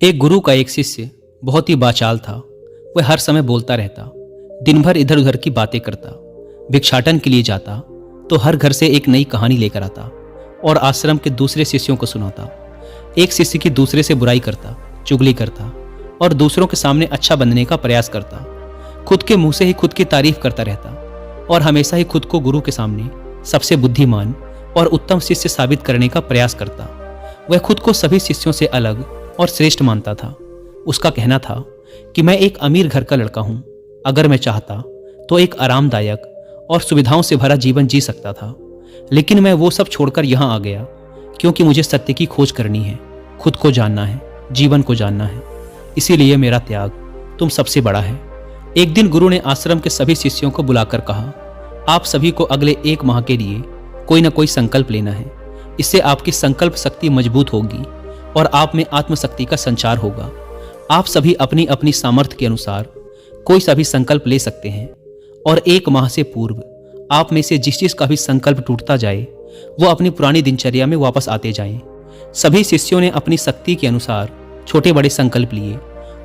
एक गुरु का एक शिष्य बहुत ही बाचाल था। वह हर समय बोलता रहता, दिन भर इधर उधर की बातें करता, भिक्षाटन के लिए जाता तो हर घर से एक नई कहानी लेकर आता और आश्रम के दूसरे शिष्यों को सुनाता। एक शिष्य की दूसरे से बुराई करता, चुगली करता और दूसरों के सामने अच्छा बनने का प्रयास करता। खुद के मुंह से ही खुद की तारीफ करता रहता और हमेशा ही खुद को गुरु के सामने सबसे बुद्धिमान और उत्तम शिष्य साबित करने का प्रयास करता। वह खुद को सभी शिष्यों से अलग और श्रेष्ठ मानता था। उसका कहना था कि मैं एक अमीर घर का लड़का हूं, अगर मैं चाहता तो एक आरामदायक और सुविधाओं से भरा जीवन जी सकता था, लेकिन मैं वो सब छोड़कर यहां आ गया क्योंकि मुझे सत्य की खोज करनी है, खुद को जानना है, जीवन को जानना है। इसीलिए मेरा त्याग तुम सबसे बड़ा है। एक दिन गुरु ने आश्रम के सभी शिष्यों को बुलाकर कहा, आप सभी को अगले 1 माह के लिए कोई ना कोई संकल्प लेना है। इससे आपकी संकल्प शक्ति मजबूत होगी और आप में आत्मशक्ति का संचार होगा। आप सभी अपनी अपनी सामर्थ्य के अनुसार कोई सा भी संकल्प ले सकते हैं और 1 माह से पूर्व आप में से जिस चीज का भी संकल्प टूटता जाए वो अपनी पुरानी दिनचर्या में वापस आते जाएं। सभी शिष्यों ने अपनी शक्ति के अनुसार छोटे बड़े संकल्प लिए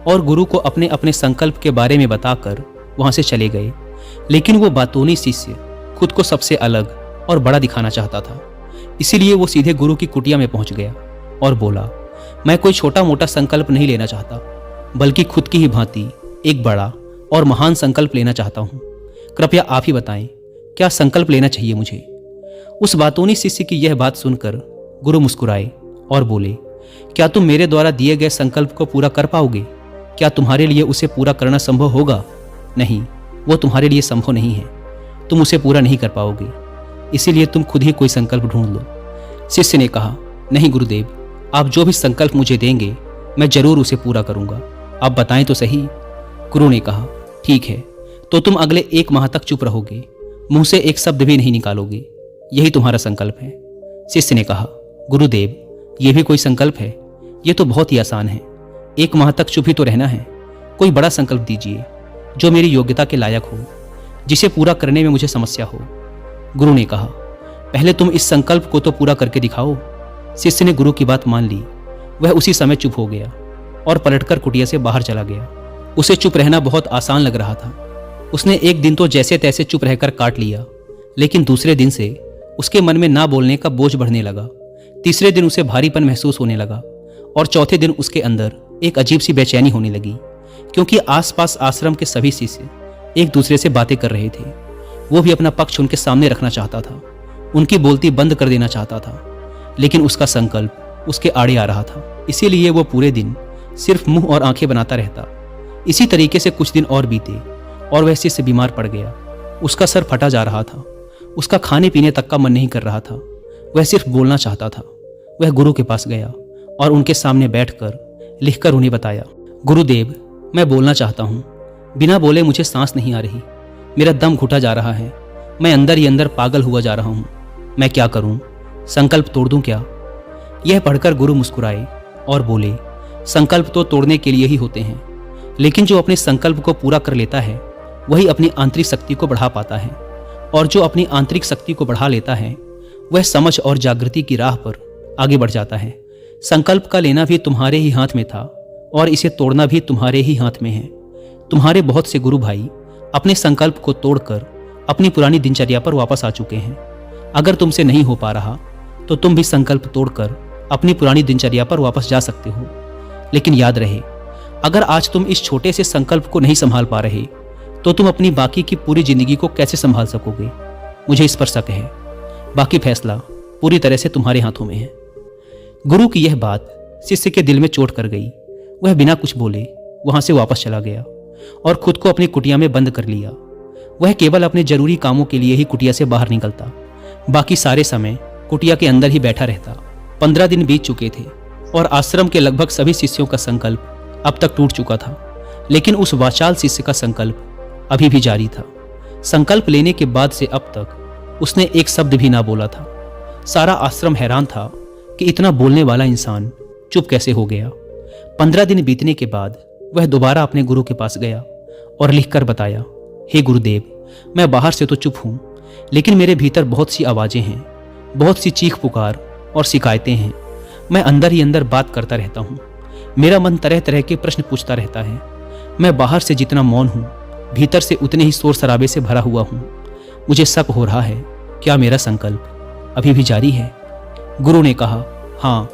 और गुरु को अपने अपने संकल्प के बारे में बताकर वहां से चले गए। लेकिन वो बातूनी शिष्य खुद को सबसे अलग और बड़ा दिखाना चाहता था, इसीलिए वो सीधे गुरु की कुटिया में पहुंच गया और बोला, मैं कोई छोटा मोटा संकल्प नहीं लेना चाहता, बल्कि खुद की ही भांति एक बड़ा और महान संकल्प लेना चाहता हूं। कृपया आप ही बताएं, क्या संकल्प लेना चाहिए मुझे। उस बातूनी शिष्य की यह बात सुनकर गुरु मुस्कुराए और बोले, क्या तुम मेरे द्वारा दिए गए संकल्प को पूरा कर पाओगे? क्या तुम्हारे लिए उसे पूरा करना संभव होगा? नहीं, वो तुम्हारे लिए संभव नहीं है। तुम उसे पूरा नहीं कर पाओगे, इसीलिए तुम खुद ही कोई संकल्प ढूंढ लो। शिष्य ने कहा, नहीं गुरुदेव, आप जो भी संकल्प मुझे देंगे मैं जरूर उसे पूरा करूंगा, आप बताएं तो सही। गुरु ने कहा, ठीक है, तो तुम अगले 1 माह तक चुप रहोगे, मुंह से एक शब्द भी नहीं निकालोगे, यही तुम्हारा संकल्प है। शिष्य ने कहा, गुरुदेव, यह भी कोई संकल्प है? यह तो बहुत ही आसान है। 1 माह तक चुप ही तो रहना है। कोई बड़ा संकल्प दीजिए जो मेरी योग्यता के लायक हो, जिसे पूरा करने में मुझे समस्या हो। गुरु ने कहा, पहले तुम इस संकल्प को तो पूरा करके दिखाओ। शिष्य ने गुरु की बात मान ली। वह उसी समय चुप हो गया और पलटकर कुटिया से बाहर चला गया। उसे चुप रहना बहुत आसान लग रहा था। उसने एक दिन तो जैसे तैसे चुप रहकर काट लिया, लेकिन दूसरे दिन से उसके मन में ना बोलने का बोझ बढ़ने लगा। तीसरे दिन उसे भारीपन महसूस होने लगा और चौथे दिन उसके अंदर एक अजीब सी बेचैनी होने लगी, क्योंकि आसपास आश्रम के सभी शिष्य एक दूसरे से बातें कर रहे थे। वो भी अपना पक्ष उनके सामने रखना चाहता था, उनकी बोलती बंद कर देना चाहता था, लेकिन उसका संकल्प उसके आड़े आ रहा था। इसीलिए वो पूरे दिन सिर्फ मुंह और आंखें बनाता रहता। इसी तरीके से कुछ दिन और बीते और वह शिष्य बीमार पड़ गया। उसका सर फटा जा रहा था, उसका खाने पीने तक का मन नहीं कर रहा था, वह सिर्फ बोलना चाहता था। वह गुरु के पास गया और उनके सामने बैठकर लिखकर उन्हें बताया, गुरुदेव, मैं बोलना चाहता हूँ, बिना बोले मुझे सांस नहीं आ रही, मेरा दम घुटा जा रहा है, मैं अंदर ही अंदर पागल हुआ जा रहा हूँ, मैं क्या करूँ? संकल्प तोड़ दूं क्या? यह पढ़कर गुरु मुस्कुराए और बोले, संकल्प तो तोड़ने के लिए ही होते हैं, लेकिन जो अपने संकल्प को पूरा कर लेता है वही अपनी आंतरिक शक्ति को बढ़ा पाता है, और जो अपनी आंतरिक शक्ति को बढ़ा लेता है वह समझ और जागृति की राह पर आगे बढ़ जाता है। संकल्प का लेना भी तुम्हारे ही हाथ में था और इसे तोड़ना भी तुम्हारे ही हाथ में है। तुम्हारे बहुत से गुरु भाई अपने संकल्प को तोड़कर अपनी पुरानी दिनचर्या पर वापस आ चुके हैं। अगर तुमसे नहीं हो पा रहा तो तुम भी संकल्प तोड़कर अपनी पुरानी दिनचर्या पर वापस जा सकते हो। लेकिन याद रहे, अगर आज तुम इस छोटे से संकल्प को नहीं संभाल पा रहे तो तुम अपनी बाकी की पूरी जिंदगी को कैसे संभाल सकोगे? मुझे इस पर शक है। बाकी फैसला पूरी तरह से तुम्हारे हाथों में है। गुरु की यह बात शिष्य के दिल में चोट कर गई। वह बिना कुछ बोले वहां से वापस चला गया और खुद को अपनी कुटिया में बंद कर लिया। वह केवल अपने जरूरी कामों के लिए ही कुटिया से बाहर निकलता, बाकी सारे समय कुटिया के अंदर ही बैठा रहता। 15 दिन बीत चुके थे और आश्रम के लगभग सभी शिष्यों का संकल्प अब तक टूट चुका था, लेकिन उस वाचाल शिष्य का संकल्प अभी भी जारी था। संकल्प लेने के बाद से अब तक उसने एक शब्द भी ना बोला था। सारा आश्रम हैरान था कि इतना बोलने वाला इंसान चुप कैसे हो गया। 15 दिन बीतने के बाद वह दोबारा अपने गुरु के पास गया और लिखकर बताया, हे गुरुदेव, मैं बाहर से तो चुप हूं, लेकिन मेरे भीतर बहुत सी आवाजें हैं, बहुत सी चीख पुकार और शिकायतें हैं। मैं अंदर ही अंदर बात करता रहता हूँ। मेरा मन तरह तरह के प्रश्न पूछता रहता है। मैं बाहर से जितना मौन हूँ, भीतर से उतने ही शोर शराबे से भरा हुआ हूँ। मुझे शक हो रहा है, क्या मेरा संकल्प अभी भी जारी है? गुरु ने कहा, हाँ,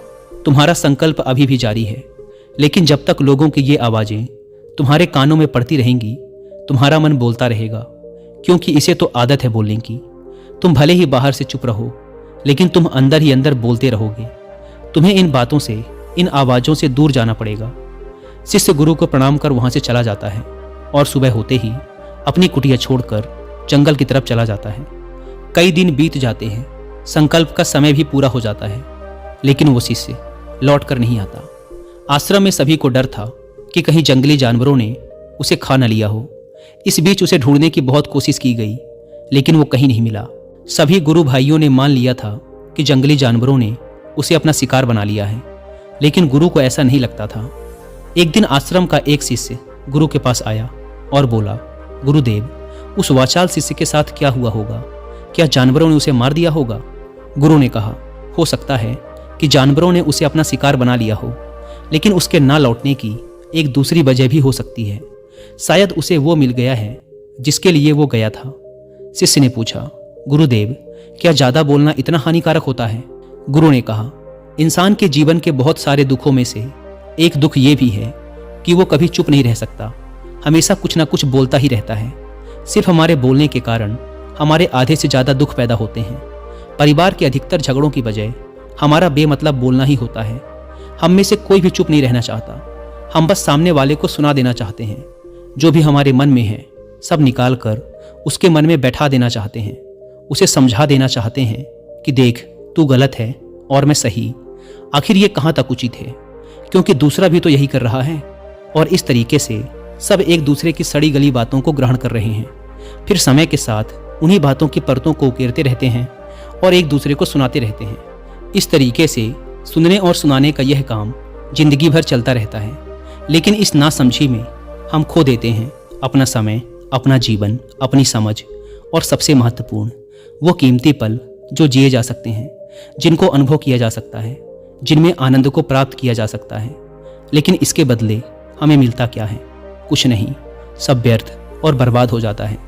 तुम्हारा संकल्प अभी भी जारी है, लेकिन जब तक लोगों की ये आवाज़ें तुम्हारे कानों में पड़ती रहेंगी, तुम्हारा मन बोलता रहेगा, क्योंकि इसे तो आदत है बोलने की। तुम भले ही बाहर से चुप रहो, लेकिन तुम अंदर ही अंदर बोलते रहोगे। तुम्हें इन बातों से, इन आवाज़ों से दूर जाना पड़ेगा। शिष्य गुरु को प्रणाम कर वहां से चला जाता है और सुबह होते ही अपनी कुटिया छोड़कर जंगल की तरफ चला जाता है। कई दिन बीत जाते हैं, संकल्प का समय भी पूरा हो जाता है, लेकिन वो शिष्य लौट कर नहीं आता। आश्रम में सभी को डर था कि कहीं जंगली जानवरों ने उसे खा न लिया हो। इस बीच उसे ढूंढने की बहुत कोशिश की गई, लेकिन वो कहीं नहीं मिला। सभी गुरु भाइयों ने मान लिया था कि जंगली जानवरों ने उसे अपना शिकार बना लिया है, लेकिन गुरु को ऐसा नहीं लगता था। एक दिन आश्रम का एक शिष्य गुरु के पास आया और बोला, गुरुदेव, उस वाचाल शिष्य के साथ क्या हुआ होगा? क्या जानवरों ने उसे मार दिया होगा? गुरु ने कहा, हो सकता है कि जानवरों ने उसे अपना शिकार बना लिया हो, लेकिन उसके ना लौटने की एक दूसरी वजह भी हो सकती है। शायद उसे वो मिल गया है जिसके लिए वो गया था। शिष्य ने पूछा, गुरुदेव, क्या ज्यादा बोलना इतना हानिकारक होता है? गुरु ने कहा, इंसान के जीवन के बहुत सारे दुखों में से एक दुख ये भी है कि वो कभी चुप नहीं रह सकता, हमेशा कुछ ना कुछ बोलता ही रहता है। सिर्फ हमारे बोलने के कारण हमारे आधे से ज्यादा दुख पैदा होते हैं। परिवार के अधिकतर झगड़ों की वजह हमारा बेमतलब बोलना ही होता है। हम में से कोई भी चुप नहीं रहना चाहता, हम बस सामने वाले को सुना देना चाहते हैं। जो भी हमारे मन में है सब निकाल कर उसके मन में बैठा देना चाहते हैं। उसे समझा देना चाहते हैं कि देख, तू गलत है और मैं सही। आखिर ये कहाँ तक उचित है, क्योंकि दूसरा भी तो यही कर रहा है। और इस तरीके से सब एक दूसरे की सड़ी गली बातों को ग्रहण कर रहे हैं। फिर समय के साथ उन्हीं बातों की परतों को उकेरते रहते हैं और एक दूसरे को सुनाते रहते हैं। इस तरीके से सुनने और सुनाने का यह काम जिंदगी भर चलता रहता है, लेकिन इस नासमझी में हम खो देते हैं अपना समय, अपना जीवन, अपनी समझ और सबसे महत्वपूर्ण वो कीमती पल जो जिए जा सकते हैं, जिनको अनुभव किया जा सकता है, जिनमें आनंद को प्राप्त किया जा सकता है। लेकिन इसके बदले हमें मिलता क्या है? कुछ नहीं, सब व्यर्थ और बर्बाद हो जाता है।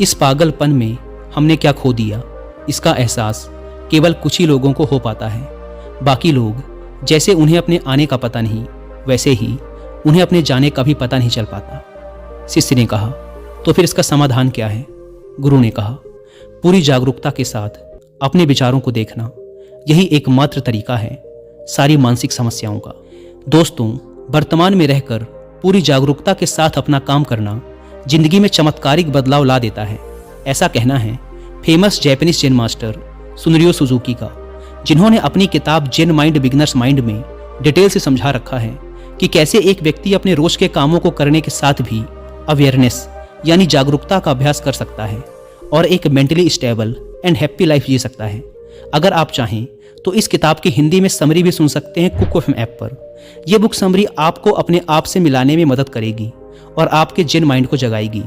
इस पागलपन में हमने क्या खो दिया, इसका एहसास केवल कुछ ही लोगों को हो पाता है। बाकी लोग जैसे उन्हें अपने आने का पता नहीं, वैसे ही उन्हें अपने जाने का भी पता नहीं चल पाता। शिष्य ने कहा, तो फिर इसका समाधान क्या है? गुरु ने कहा, पूरी जागरूकता के साथ अपने विचारों को देखना, यही एकमात्र तरीका है सारी मानसिक समस्याओं का। दोस्तों, वर्तमान में रहकर पूरी जागरूकता के साथ अपना काम करना जिंदगी में चमत्कारिक बदलाव ला देता है। ऐसा कहना है फेमस जैपनीज जेन मास्टर सुनरियो सुजुकी का, जिन्होंने अपनी किताब जेन माइंड बिगिनर्स माइंड में डिटेल से समझा रखा है कि कैसे एक व्यक्ति अपने रोज के कामों को करने के साथ भी अवेयरनेस यानी जागरूकता का अभ्यास कर सकता है और एक mentally stable and happy life जी सकता है। अगर आप चाहें तो इस किताब की हिंदी में समरी भी सुन सकते हैं कुक एफएम ऐप पर। यह बुक समरी आपको अपने आप से मिलाने में मदद करेगी और आपके जेन माइंड को जगाएगी।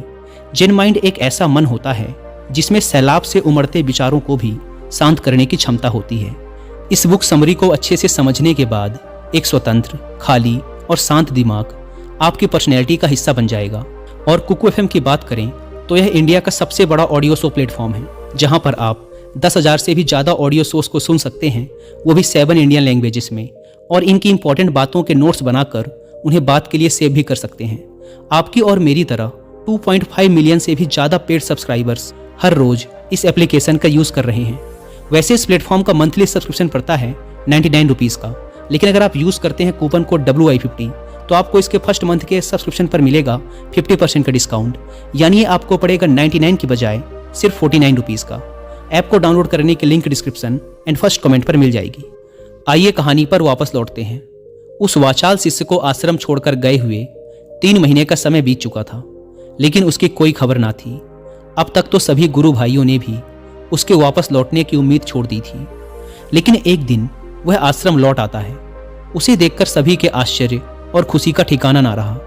जेन माइंड एक ऐसा मन होता है जिसमें सैलाब से उमड़ते विचारों को भी शांत करने की क्षमता होती है। इस बुक समरी को अच्छे से समझने के बाद एक स्वतंत्र, खाली और शांत दिमाग आपकी पर्सनैलिटी का हिस्सा बन जाएगा। और कुकू एफएम की बात करें तो यह इंडिया का सबसे बड़ा ऑडियो शो प्लेटफॉर्म है, जहां पर आप 10,000 से भी ज़्यादा ऑडियो शोज को सुन सकते हैं, वो भी 7 इंडियन लैंग्वेजेस में, और इनकी इंपॉर्टेंट बातों के नोट्स बनाकर उन्हें बात के लिए सेव भी कर सकते हैं। आपकी और मेरी तरह 2.5 मिलियन से भी ज़्यादा पेड सब्सक्राइबर्स हर रोज इस एप्लीकेशन का यूज़ कर रहे हैं। वैसे इस प्लेटफॉर्म का मंथली सब्सक्रिप्शन पड़ता है 99 रुपीज़ का, लेकिन अगर आप यूज़ करते हैं कूपन कोड WI50 तो आपको इसके फर्स्ट मंथ के सब्सक्रिप्शन पर मिलेगा 50% का डिस्काउंट, यानी ये आपको पड़ेगा 99 की बजाय सिर्फ 49 रुपीज़ का। ऐप को डाउनलोड करने की link description and first comment पर मिल जाएगी। आइए कहानी पर वापस लौटते हैं। उस वाचाल शिष्य को आश्रम छोड़कर गए हुए 3 महीने का समय बीत चुका था, लेकिन उसकी कोई खबर ना थी। अब तक तो सभी गुरु भाइयों ने भी उसके वापस लौटने की उम्मीद छोड़ दी थी, लेकिन एक दिन वह आश्रम लौट आता है। उसे देखकर सभी के आश्चर्य और खुशी का ठिकाना ना रहा।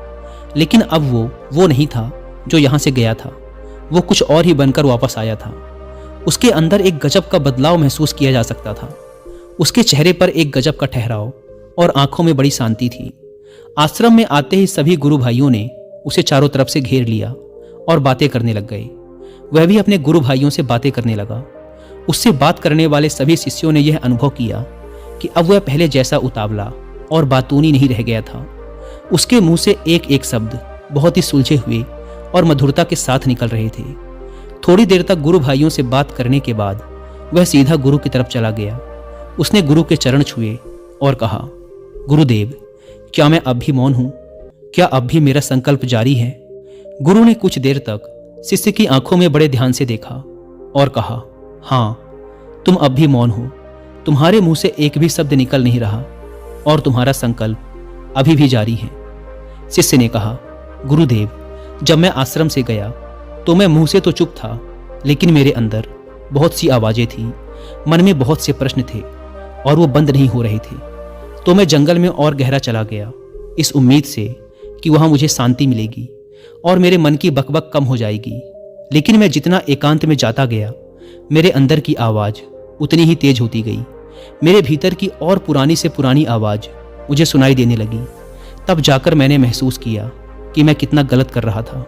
लेकिन अब वो नहीं था जो यहाँ से गया था, वो कुछ और ही बनकर वापस आया था। उसके अंदर एक गजब का बदलाव महसूस किया जा सकता था। उसके चेहरे पर एक गजब का ठहराव और आंखों में बड़ी शांति थी। आश्रम में आते ही सभी गुरु भाइयों ने उसे चारों तरफ से घेर लिया और बातें करने लग गए। वह भी अपने गुरु भाइयों से बातें करने लगा। उससे बात करने वाले सभी शिष्यों ने यह अनुभव किया कि अब वह पहले जैसा उतावला और बातूनी नहीं रह गया था। उसके मुंह से एक एक शब्द बहुत ही सुलझे हुए और मधुरता के साथ निकल रहे थे। थोड़ी देर तक गुरु भाइयों से बात करने के बाद वह सीधा गुरु की तरफ चला गया। उसने गुरु के चरण छुए और कहा, गुरुदेव, क्या मैं अब भी मौन हूं? क्या अब भी मेरा संकल्प जारी है? गुरु ने कुछ देर तक शिष्य की आंखों में बड़े ध्यान से देखा और कहा, हाँ, तुम अब भी मौन हो। तुम्हारे मुंह से एक भी शब्द निकल नहीं रहा और तुम्हारा संकल्प अभी भी जारी है। शिष्य ने कहा, गुरुदेव, जब मैं आश्रम से गया तो मैं मुंह से तो चुप था, लेकिन मेरे अंदर बहुत सी आवाजें थीं, मन में बहुत से प्रश्न थे और वो बंद नहीं हो रहे थे। तो मैं जंगल में और गहरा चला गया, इस उम्मीद से कि वहां मुझे शांति मिलेगी और मेरे मन की बकबक कम हो जाएगी। लेकिन मैं जितना एकांत में जाता गया, मेरे अंदर की आवाज उतनी ही तेज होती गई। मेरे भीतर की और पुरानी से पुरानी आवाज मुझे सुनाई देने लगी। तब जाकर मैंने महसूस किया कि मैं कितना गलत कर रहा था।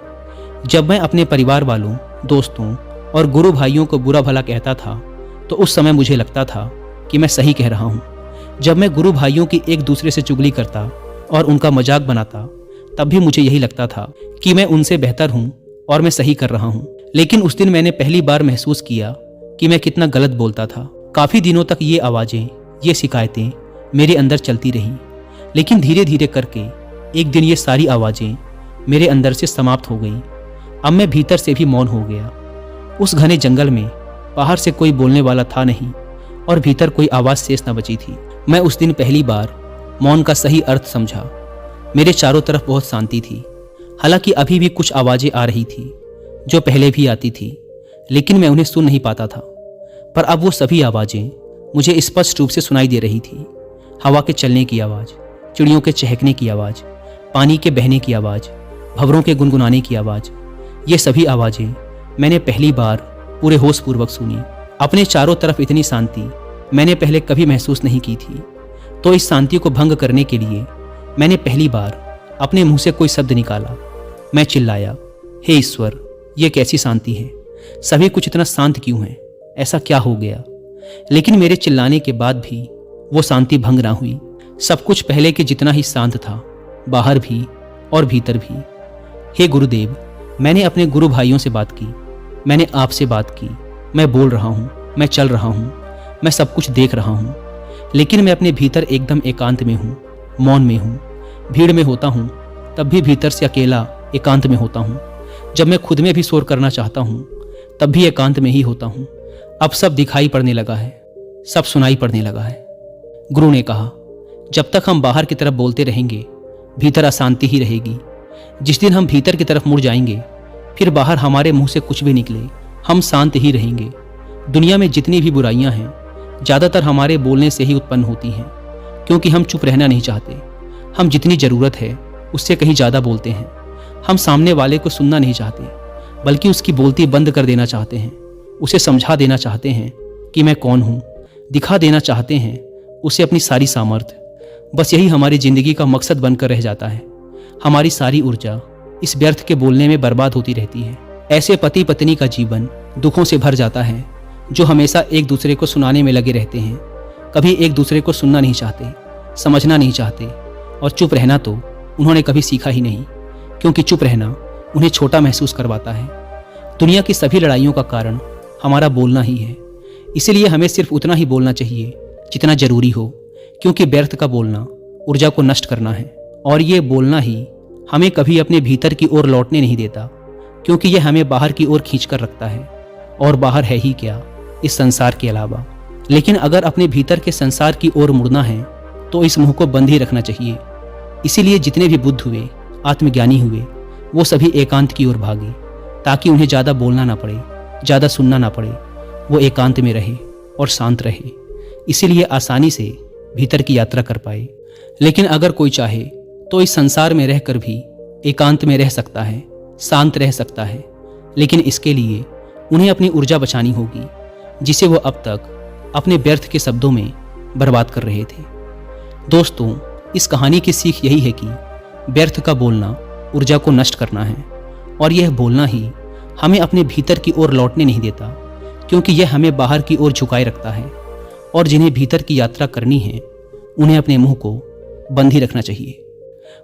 जब मैं अपने परिवार वालों, दोस्तों और गुरु भाइयों को बुरा भला कहता था तो उस समय मुझे लगता था कि मैं सही कह रहा हूँ। जब मैं गुरु भाइयों की एक दूसरे से चुगली करता और उनका मजाक बनाता, तब भी मुझे यही लगता था कि मैं उनसे बेहतर हूँ और मैं सही कर रहा हूँ। लेकिन उस दिन मैंने पहली बार महसूस किया कि मैं कितना गलत बोलता था। काफी दिनों तक ये आवाजें, ये शिकायतें मेरे अंदर चलती रहीं, लेकिन धीरे धीरे करके एक दिन ये सारी आवाजें मेरे अंदर से समाप्त हो गईं। अब मैं भीतर से भी मौन हो गया। उस घने जंगल में बाहर से कोई बोलने वाला था नहीं और भीतर कोई आवाज शेष न बची थी। मैं उस दिन पहली बार मौन का सही अर्थ समझा। मेरे चारों तरफ बहुत शांति थी। हालांकि अभी भी कुछ आवाजें आ रही थी जो पहले भी आती थी, लेकिन मैं उन्हें सुन नहीं पाता था। पर अब वो सभी आवाजें मुझे स्पष्ट रूप से सुनाई दे रही थी। हवा के चलने की आवाज, चिड़ियों के चहकने की आवाज, पानी के बहने की आवाज, भंवरों के गुनगुनाने की आवाज, ये सभी आवाजें मैंने पहली बार पूरे होश पूर्वक सुनी। अपने चारों तरफ इतनी शांति मैंने पहले कभी महसूस नहीं की थी। तो इस शांति को भंग करने के लिए मैंने पहली बार अपने मुंह से कोई शब्द निकाला। मैं चिल्लाया, हे ईश्वर, ये कैसी शांति है? सभी कुछ इतना शांत क्यों है? ऐसा क्या हो गया? लेकिन मेरे चिल्लाने के बाद भी वो शांति भंग ना हुई। सब कुछ पहले के जितना ही शांत था, बाहर भी और भीतर भी। हे गुरुदेव, मैंने अपने गुरु भाइयों से बात की, मैंने आपसे बात की। मैं बोल रहा हूँ, मैं चल रहा हूँ, मैं सब कुछ देख रहा हूँ, लेकिन मैं अपने भीतर एकदम एकांत में हूँ, मौन में हूँ। भीड़ में होता हूँ तब भी भीतर से अकेला एकांत में होता हूँ। जब मैं खुद में भी शोर करना चाहता हूँ तब भी एकांत में ही होता हूँ। अब सब दिखाई पड़ने लगा है, सब सुनाई पड़ने लगा है। गुरु ने कहा, जब तक हम बाहर की तरफ बोलते रहेंगे, भीतर अशांति ही रहेगी। जिस दिन हम भीतर की तरफ मुड़ जाएंगे, फिर बाहर हमारे मुंह से कुछ भी निकले, हम शांत ही रहेंगे। दुनिया में जितनी भी बुराइयां हैं, ज़्यादातर हमारे बोलने से ही उत्पन्न होती हैं, क्योंकि हम चुप रहना नहीं चाहते। हम जितनी ज़रूरत है उससे कहीं ज़्यादा बोलते हैं। हम सामने वाले को सुनना नहीं चाहते, बल्कि उसकी बोलती बंद कर देना चाहते हैं। उसे समझा देना चाहते हैं कि मैं कौन हूँ, दिखा देना चाहते हैं उसे अपनी सारी सामर्थ्य। बस यही हमारी ज़िंदगी का मकसद बनकर रह जाता है। हमारी सारी ऊर्जा इस व्यर्थ के बोलने में बर्बाद होती रहती है। ऐसे पति पत्नी का जीवन दुखों से भर जाता है, जो हमेशा एक दूसरे को सुनाने में लगे रहते हैं। कभी एक दूसरे को सुनना नहीं चाहते, समझना नहीं चाहते, और चुप रहना तो उन्होंने कभी सीखा ही नहीं, क्योंकि चुप रहना उन्हें छोटा महसूस करवाता है। दुनिया की सभी लड़ाइयों का कारण हमारा बोलना ही है। इसीलिए हमें सिर्फ उतना ही बोलना चाहिए जितना जरूरी हो, क्योंकि व्यर्थ का बोलना ऊर्जा को नष्ट करना है, और ये बोलना ही हमें कभी अपने भीतर की ओर लौटने नहीं देता, क्योंकि यह हमें बाहर की ओर खींच कर रखता है। और बाहर है ही क्या इस संसार के अलावा। लेकिन अगर अपने भीतर के संसार की ओर मुड़ना है तो इस मुंह को बंद ही रखना चाहिए। इसीलिए जितने भी बुद्ध हुए, आत्मज्ञानी हुए, वो सभी एकांत की ओर भागे, ताकि उन्हें ज़्यादा बोलना ना पड़े, ज़्यादा सुनना ना पड़े। वो एकांत में रहे और शांत रहे, इसीलिए आसानी से भीतर की यात्रा कर पाए। लेकिन अगर कोई चाहे तो इस संसार में रहकर भी एकांत में रह सकता है, शांत रह सकता है। लेकिन इसके लिए उन्हें अपनी ऊर्जा बचानी होगी, जिसे वो अब तक अपने व्यर्थ के शब्दों में बर्बाद कर रहे थे। दोस्तों, इस कहानी की सीख यही है कि व्यर्थ का बोलना ऊर्जा को नष्ट करना है, और यह बोलना ही हमें अपने भीतर की ओर लौटने नहीं देता, क्योंकि यह हमें बाहर की ओर झुकाए रखता है। और जिन्हें भीतर की यात्रा करनी है उन्हें अपने मुंह को बंद ही रखना चाहिए।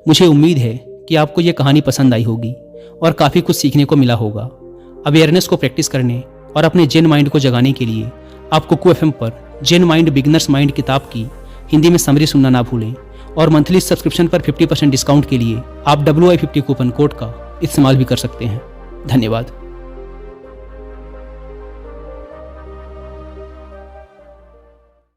मुझे उम्मीद है कि आपको यह कहानी पसंद आई होगी और काफ़ी कुछ सीखने को मिला होगा। अवेयरनेस को प्रैक्टिस करने और अपने जेन माइंड को जगाने के लिए आप कुकू एफएम पर जेन माइंड बिगिनर्स माइंड किताब की हिंदी में समरी सुनना ना भूलें। और मंथली सब्सक्रिप्शन पर 50% डिस्काउंट के लिए आप WI50 कूपन कोड का इस्तेमाल भी कर सकते हैं। धन्यवाद।